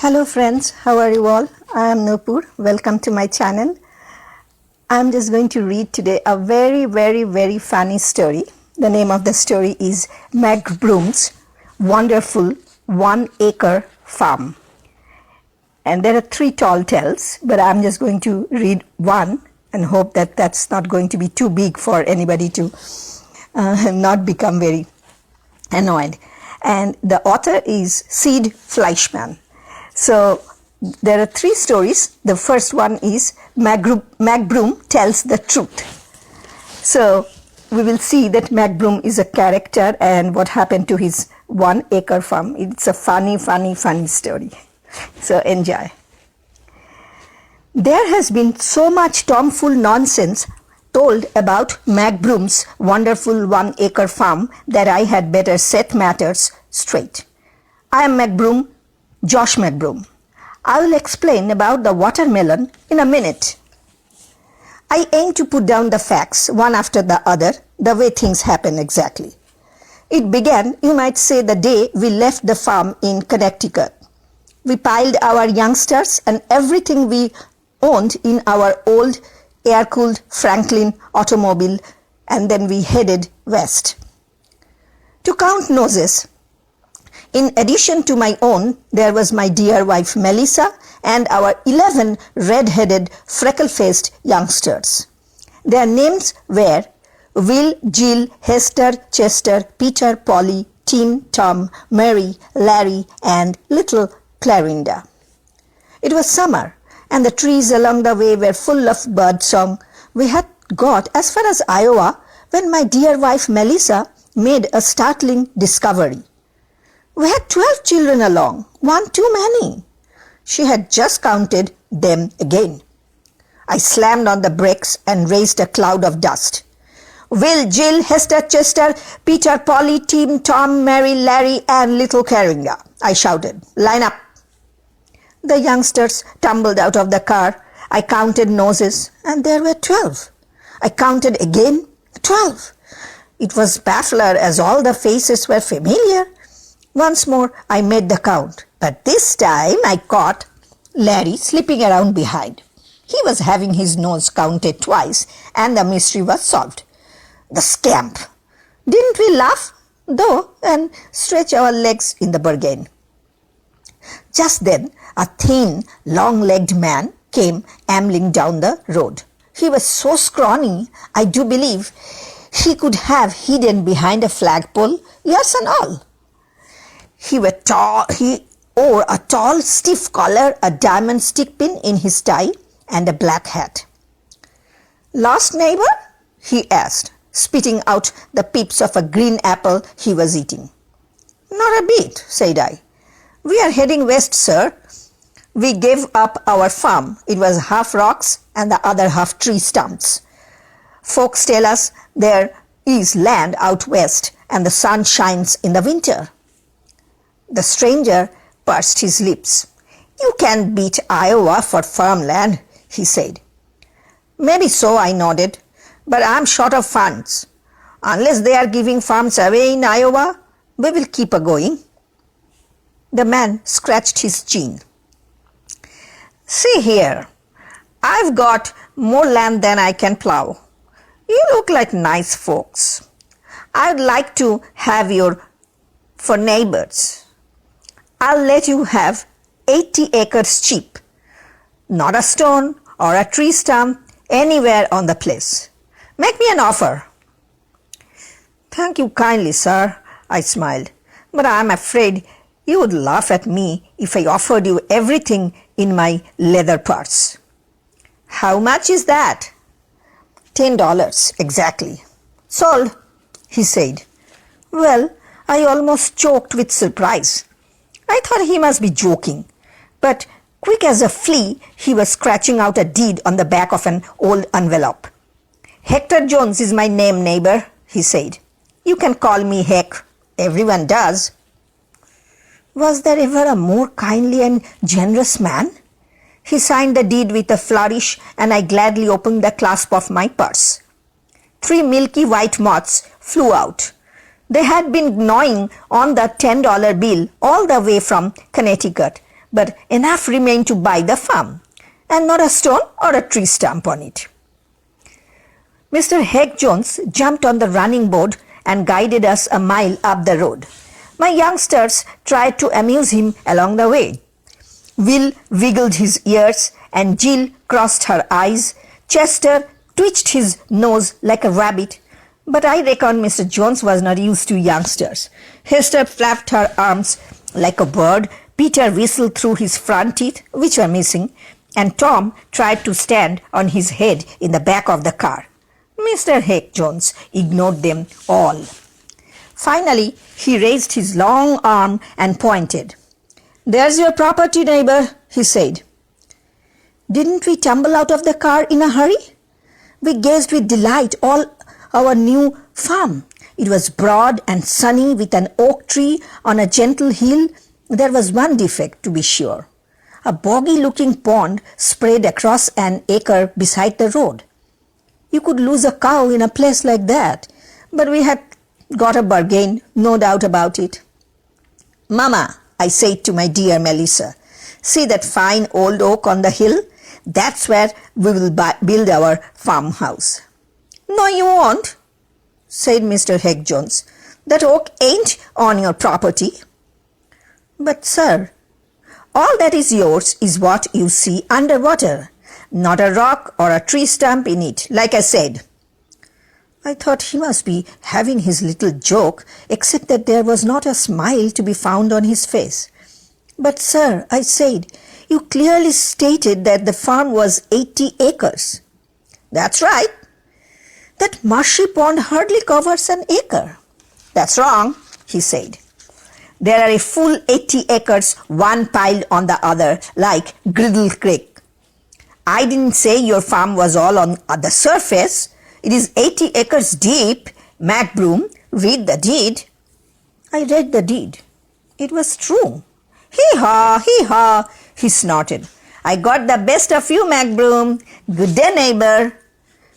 Hello friends, how are you all? I am Nupur. Welcome to my channel. I'm just going to read today a very funny story. The name of the story is McBroom's Wonderful 1 Acre Farm. And there are 3 tall tales, but I'm just going to read one and hope that that's not going to be too big for anybody to not become very annoyed. And the author is Sid Fleischman. So there are 3 stories. The first one is McBroom tells the truth. So we will see that McBroom is a character and what happened to his 1 acre farm. It's a funny story. So enjoy. There has been so much tomfool nonsense told about McBroom's wonderful 1 acre farm that I had better set matters straight. I am McBroom, Josh McBroom. I will explain about the watermelon in a minute. I aim to put down the facts one after the other, the way things happen exactly. It began, you might say, the day we left the farm in Connecticut. We piled our youngsters and everything we owned in our old air-cooled Franklin automobile, and then we headed west. To count noses, in addition to my own, there was my dear wife Melissa and our 11 red-headed, freckle-faced youngsters. Their names were Willjillhesterchester, Peter, Polly, Tim, Tom, Mary, Larry, and little Clarinda. It was summer, and the trees along the way were full of birdsong. We had got as far as Iowa when my dear wife Melissa made a startling discovery. We had 12 children along, one too many. She had just counted them again. I slammed on the brakes and raised a cloud of dust. Willjillhesterchester, Peter, Polly, Tim, Tom, Mary, Larry, and little Clarinda, I shouted. Line up. The youngsters tumbled out of the car. I counted noses, and there were 12. I counted again, 12. It was baffler as all the faces were familiar. Once more I made the count, but this time I caught Larry slipping around behind. He was having his nose counted twice, and the mystery was solved. The scamp! Didn't we laugh, though, and stretch our legs in the bargain? Just then a thin, long-legged man came ambling down the road. He was so scrawny, I do believe he could have hidden behind a flagpole, ears and all. He wore a tall, stiff collar, a diamond stick pin in his tie, and a black hat. Lost neighbor? He asked, spitting out the pips of a green apple he was eating. Not a bit, said I. We are heading west, sir. We gave up our farm. It was half rocks and the other half tree stumps. Folks tell us there is land out west and the sun shines in the winter. The stranger pursed his lips. You can't beat Iowa for farmland, he said. Maybe so, I nodded, but I'm short of funds. Unless they are giving farms away in Iowa, we will keep a-going. The man scratched his chin. See here, I've got more land than I can plow. You look like nice folks. I'd like to have you for neighbors. I'll let you have 80 acres cheap. Not a stone or a tree stump anywhere on the place. Make me an offer. Thank you kindly, sir, I smiled, but I'm afraid you would laugh at me if I offered you everything in my leather purse. How much is that? $10 exactly. Sold, he said. Well, I almost choked with surprise. I thought he must be joking, but quick as a flea, he was scratching out a deed on the back of an old envelope. Hector Jones is my name, neighbor, he said. You can call me Heck. Everyone does. Was there ever a more kindly and generous man? He signed the deed with a flourish, and I gladly opened the clasp of my purse. 3 milky white moths flew out. They had been gnawing on the $10 bill all the way from Connecticut, but enough remained to buy the farm, and not a stone or a tree stump on it. Mr. Hegg Jones jumped on the running board and guided us a mile up the road. My youngsters tried to amuse him along the way. Will wiggled his ears and Jill crossed her eyes. Chester twitched his nose like a rabbit, but I reckon Mr. Jones was not used to youngsters. Hester flapped her arms like a bird. Peter whistled through his front teeth, which were missing, and Tom tried to stand on his head in the back of the car. Mr. Hegg Jones ignored them all. Finally, he raised his long arm and pointed. "There's your property, neighbor," he said. Didn't we tumble out of the car in a hurry? We gazed with delight all our new farm. It was broad and sunny with an oak tree on a gentle hill. There was one defect, to be sure. A boggy-looking pond spread across an acre beside the road. You could lose a cow in a place like that, but we had got a bargain, no doubt about it. "Mama," I said to my dear Melissa, "see that fine old oak on the hill? That's where we will build our farmhouse." "No, you won't," said Mr. Hegg Jones. "That oak ain't on your property." "But, sir, all that is yours is what you see underwater, not a rock or a tree stump in it, like I said." I thought he must be having his little joke, except that there was not a smile to be found on his face. "But, sir," I said, "you clearly stated that the farm was 80 acres. "That's right." "That marshy pond hardly covers an acre." "That's wrong," he said. "There are a full 80 acres, one piled on the other, like Griddle Creek. I didn't say your farm was all on the surface. It is 80 acres deep. McBroom, read the deed." I read the deed. It was true. "Hee-haw, hee-haw," he snorted. "I got the best of you, McBroom. Good day, neighbor."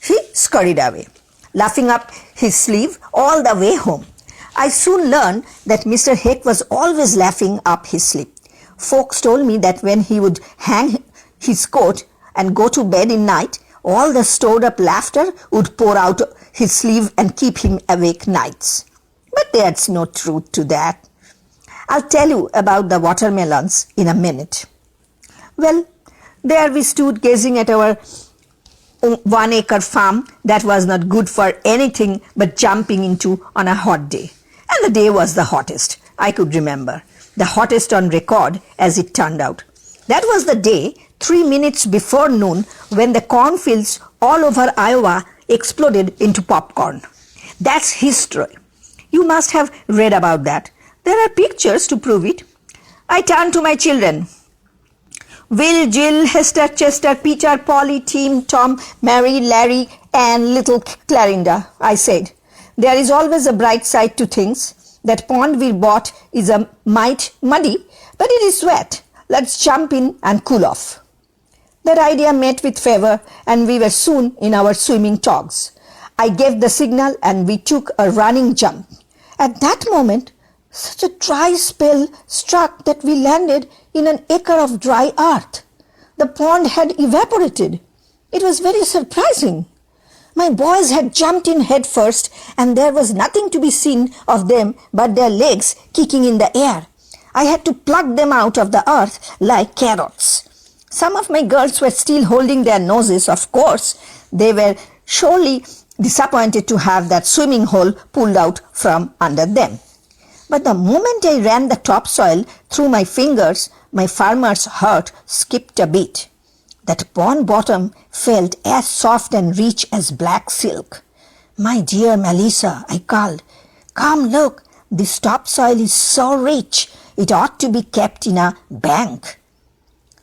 He scurried away, laughing up his sleeve all the way home. I soon learned that Mr. Hegg was always laughing up his sleeve. Folks told me that when he would hang his coat and go to bed in night, all the stored-up laughter would pour out his sleeve and keep him awake nights. But there's no truth to that. I'll tell you about the watermelons in a minute. Well, there we stood gazing at our 1-acre farm that was not good for anything but jumping into on a hot day. And the day was the hottest I could remember, the hottest on record as it turned out. That was the day, 3 minutes before noon, when the cornfields all over Iowa exploded into popcorn. That's history. You must have read about that. There are pictures to prove it. I turned to my children. Willjillhesterchester, Peter, Polly, Tim, Tom, Mary, Larry, and little Clarinda, I said. There is always a bright side to things. That pond we bought is a mite muddy, but it is wet. Let's jump in and cool off. That idea met with favor, and we were soon in our swimming togs. I gave the signal, and we took a running jump. At that moment, such a dry spell struck that we landed in an acre of dry earth. The pond had evaporated. It was very surprising. My boys had jumped in head first, and there was nothing to be seen of them but their legs kicking in the air. I had to pluck them out of the earth like carrots. Some of my girls were still holding their noses, of course. They were surely disappointed to have that swimming hole pulled out from under them. But the moment I ran the topsoil through my fingers, my farmer's heart skipped a beat. That pond bottom felt as soft and rich as black silk. "My dear Melissa," I called, "come look, this topsoil is so rich, it ought to be kept in a bank."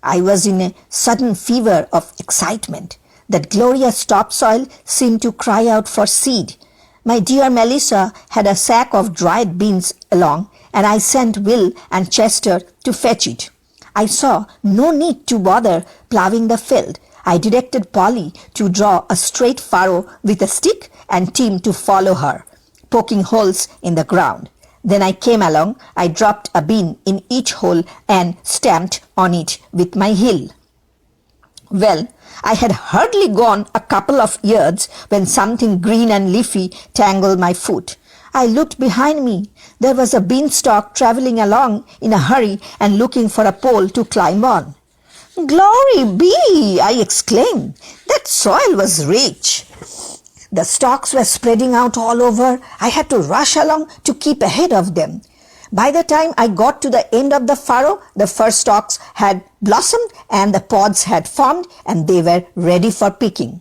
I was in a sudden fever of excitement. That glorious topsoil seemed to cry out for seed. My dear Melissa had a sack of dried beans along, and I sent Will and Chester to fetch it. I saw no need to bother ploughing the field. I directed Polly to draw a straight furrow with a stick and Tim to follow her, poking holes in the ground. Then I came along, I dropped a bean in each hole and stamped on it with my heel. Well, I had hardly gone a couple of yards when something green and leafy tangled my foot. I looked behind me. There was a beanstalk travelling along in a hurry and looking for a pole to climb on. "Glory be!" I exclaimed. That soil was rich. The stalks were spreading out all over. I had to rush along to keep ahead of them. By the time I got to the end of the furrow, the first stalks had blossomed and the pods had formed, and they were ready for picking.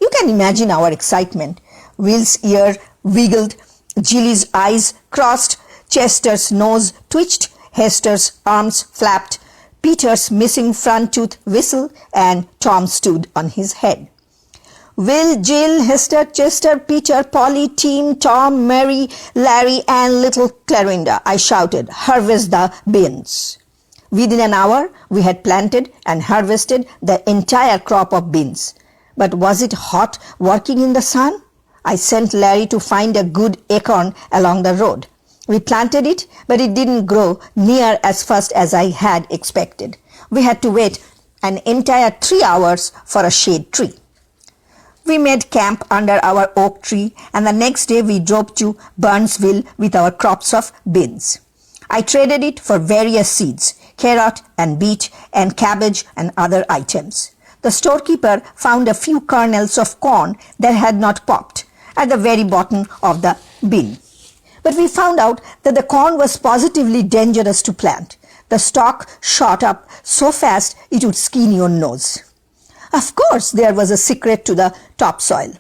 You can imagine our excitement. Will's ear wiggled, Jilly's eyes crossed, Chester's nose twitched, Hester's arms flapped, Peter's missing front tooth whistled, and Tom stood on his head. "Will, Jill, Hester, Chester, Peter, Polly, Tim, Tom, Mary, Larry, and little Clarinda," I shouted, "harvest the beans." Within an hour, we had planted and harvested the entire crop of beans. But was it hot working in the sun? I sent Larry to find a good acorn along the road. We planted it, but it didn't grow near as fast as I had expected. We had to wait an entire 3 hours for a shade tree. We made camp under our oak tree, and the next day we drove to Burnsville with our crops of beans. I traded it for various seeds, carrot and beet and cabbage and other items. The storekeeper found a few kernels of corn that had not popped at the very bottom of the bin. But we found out that the corn was positively dangerous to plant. The stalk shot up so fast it would skin your nose. Of course, there was a secret to the topsoil.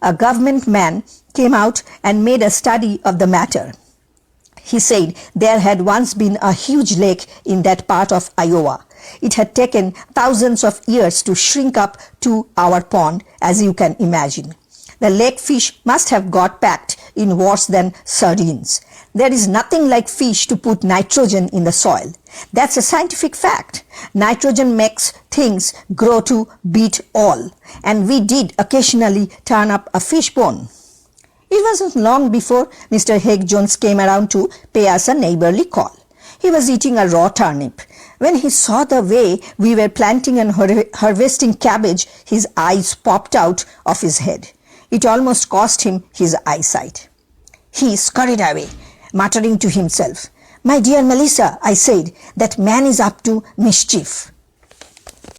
A government man came out and made a study of the matter. He said there had once been a huge lake in that part of Iowa. It had taken thousands of years to shrink up to our pond, as you can imagine. The lake fish must have got packed in worse than sardines. There is nothing like fish to put nitrogen in the soil. That's a scientific fact. Nitrogen makes things grow to beat all, and we did occasionally turn up a fish bone. It wasn't long before Mr. Haig Jones came around to pay us a neighborly call. He was eating a raw turnip. When he saw the way we were planting and harvesting cabbage, his eyes popped out of his head. It almost cost him his eyesight. He scurried away, muttering to himself. "My dear Melissa," I said, "that man is up to mischief."